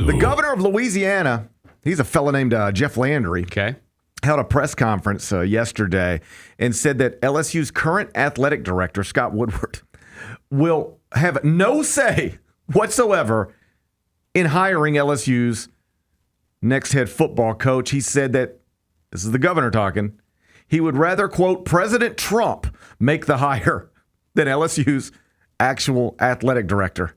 The governor of Louisiana, he's a fella named Jeff Landry. Okay. Held a press conference yesterday and said that LSU's current athletic director, Scott Woodward, will have no say whatsoever in hiring LSU's next head football coach. He said that, this is the governor talking, he would rather, quote, President Trump make the hire than LSU's actual athletic director.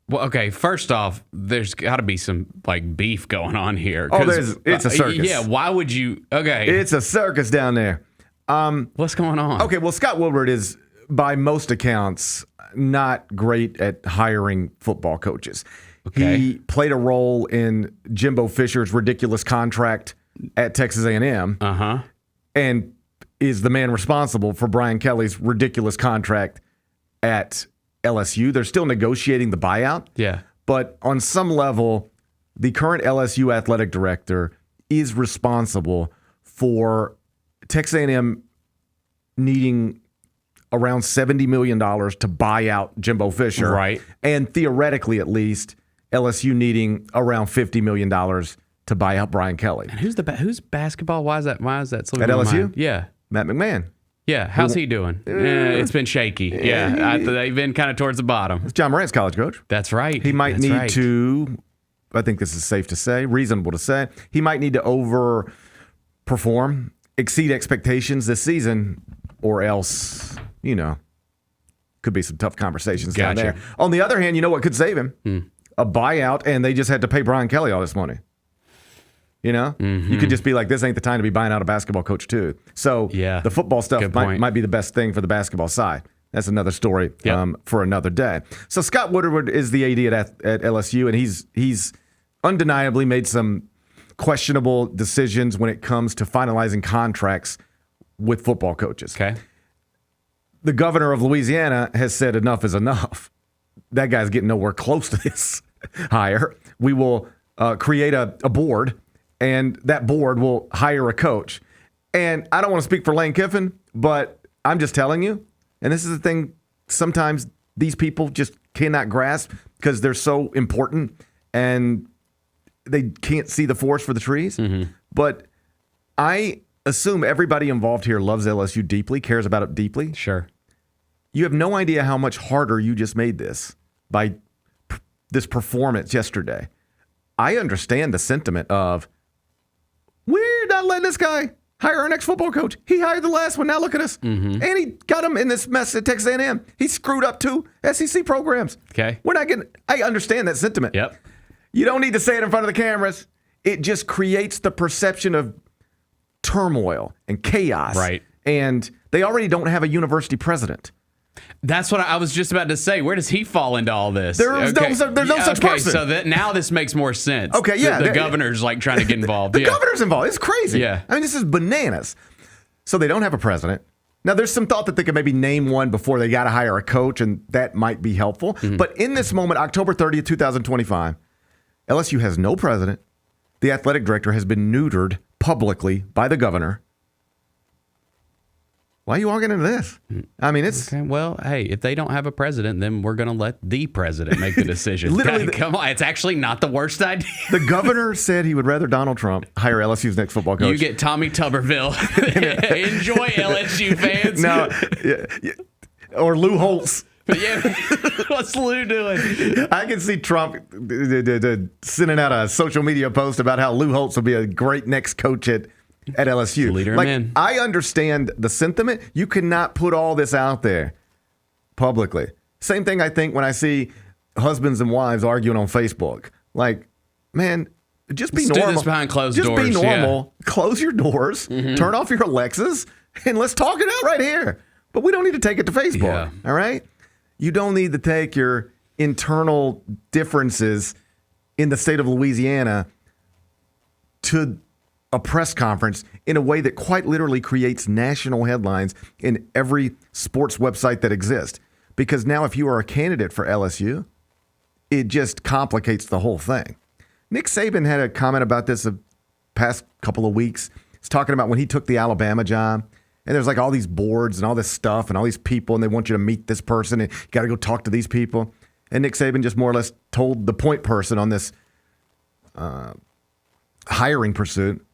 Well, okay, first off, there's got to be some beef going on here. Oh, it's a circus. Yeah, why would you? Okay. It's a circus down there. What's going on? Okay, well, Scott Woodward is, by most accounts, not great at hiring football coaches. Okay. He played a role in Jimbo Fisher's ridiculous contract at Texas A&M. Uh-huh. And is the man responsible for Brian Kelly's ridiculous contract at LSU. They're still negotiating the buyout. Yeah. But on some level, the current LSU athletic director is responsible for Texas A&M needing around $70 million to buy out Jimbo Fisher. Right. And theoretically, at least, LSU needing around $50 million to buy out Brian Kelly. And who's basketball? Why is that slipping At my LSU? mind? Yeah. Matt McMahon. Yeah. How's he doing? It's been shaky. Yeah. They've been kind of towards the bottom. It's John Morant's college coach. That's right. He might need to, I think this is safe to say, reasonable to say, he might need to overperform, exceed expectations this season, or else, could be some tough conversations down there. On the other hand, you know what could save him? A buyout, and they just had to pay Brian Kelly all this money. You could just be like, this ain't the time to be buying out a basketball coach, too. So the football stuff might be the best thing for the basketball side. That's another story for another day. So Scott Woodward is the AD at LSU, and he's undeniably made some questionable decisions when it comes to finalizing contracts with football coaches. Okay. The governor of Louisiana has said enough is enough. That guy's getting nowhere close to this hire. We will create a board, and that board will hire a coach. And I don't want to speak for Lane Kiffin, but I'm just telling you, and this is the thing, sometimes these people just cannot grasp because they're so important and they can't see the forest for the trees. Mm-hmm. But I assume everybody involved here loves LSU deeply, cares about it deeply. Sure. You have no idea how much harder you just made this by this performance yesterday. I understand the sentiment of, we're not letting this guy hire our next football coach. He hired the last one. Now look at us. Mm-hmm. And he got him in this mess at Texas A&M. He screwed up 2 SEC programs. Okay. I understand that sentiment. Yep. You don't need to say it in front of the cameras. It just creates the perception of turmoil and chaos. Right. And they already don't have a university president. That's what I was just about to say. Where does he fall into all this? There's no such person. So now this makes more sense. Okay, yeah. The governor's trying to get involved. The governor's involved. It's crazy. Yeah. I mean, this is bananas. So they don't have a president. Now, there's some thought that they could maybe name one before they got to hire a coach, and that might be helpful. Mm-hmm. But in this moment, October 30th, 2025, LSU has no president. The athletic director has been neutered publicly by the governor. Why are you walking into this? I mean, it's... Okay, well, hey, if they don't have a president, then we're going to let the president make the decision. Literally, come on. It's actually not the worst idea. The governor said he would rather Donald Trump hire LSU's next football coach. You get Tommy Tuberville. Enjoy, LSU fans. No, or Lou Holtz. Yeah, what's Lou doing? I can see Trump sending out a social media post about how Lou Holtz will be a great next coach at LSU. Leader of men. I understand the sentiment. You cannot put all this out there publicly. Same thing I think when I see husbands and wives arguing on Facebook. Like, man, just be normal. Do this behind closed doors. Just be normal. Yeah. Close your doors. Mm-hmm. Turn off your Alexas, and let's talk it out right here. But we don't need to take it to Facebook. Yeah. All right? You don't need to take your internal differences in the state of Louisiana to a press conference in a way that quite literally creates national headlines in every sports website that exists. Because now if you are a candidate for LSU, it just complicates the whole thing. Nick Saban had a comment about this the past couple of weeks. He's talking about when he took the Alabama job, and there's all these boards and all this stuff and all these people, and they want you to meet this person, and you got to go talk to these people. And Nick Saban just more or less told the point person on this hiring pursuit.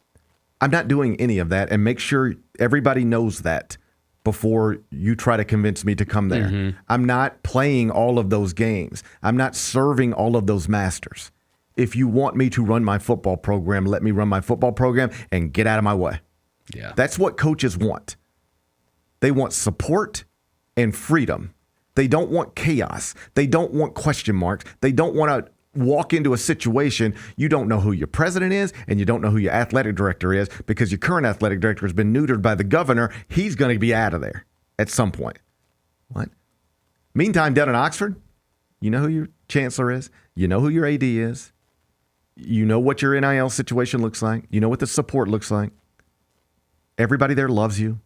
I'm not doing any of that, and make sure everybody knows that before you try to convince me to come there. Mm-hmm. I'm not playing all of those games. I'm not serving all of those masters. If you want me to run my football program, let me run my football program and get out of my way. Yeah. That's what coaches want. They want support and freedom. They don't want chaos. They don't want question marks. They don't want to walk into a situation you don't know who your president is and you don't know who your athletic director is because your current athletic director has been neutered by the governor. He's going to be out of there at some point. What? Meantime, down in Oxford, you know who your chancellor is. You know who your AD is. You know what your NIL situation looks like. You know what the support looks like. Everybody there loves you,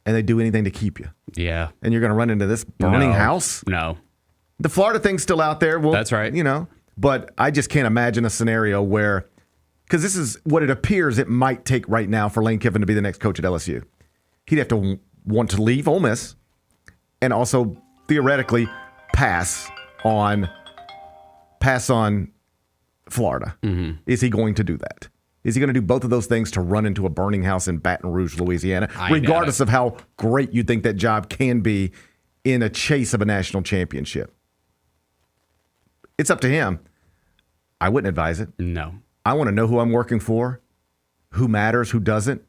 and they do anything to keep you. Yeah. And you're going to run into this burning house? No. The Florida thing's still out there. Well, that's right. You know, but I just can't imagine a scenario where, because this is what it appears it might take right now for Lane Kiffin to be the next coach at LSU. He'd have to want to leave Ole Miss and also theoretically pass on Florida. Mm-hmm. Is he going to do that? Is he going to do both of those things to run into a burning house in Baton Rouge, Louisiana, regardless of how great you think that job can be in a chase of a national championship? It's up to him. I wouldn't advise it. No. I want to know who I'm working for, who matters, who doesn't,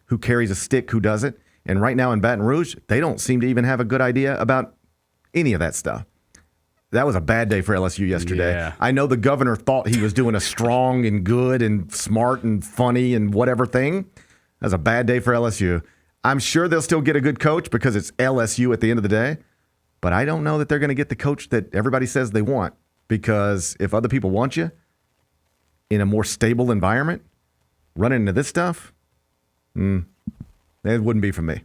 who carries a stick, who doesn't. And right now in Baton Rouge, they don't seem to even have a good idea about any of that stuff. That was a bad day for LSU yesterday. Yeah. I know the governor thought he was doing a strong and good and smart and funny and whatever thing. That was a bad day for LSU. I'm sure they'll still get a good coach because it's LSU at the end of the day. But I don't know that they're going to get the coach that everybody says they want. Because if other people want you in a more stable environment, running into this stuff, it wouldn't be for me.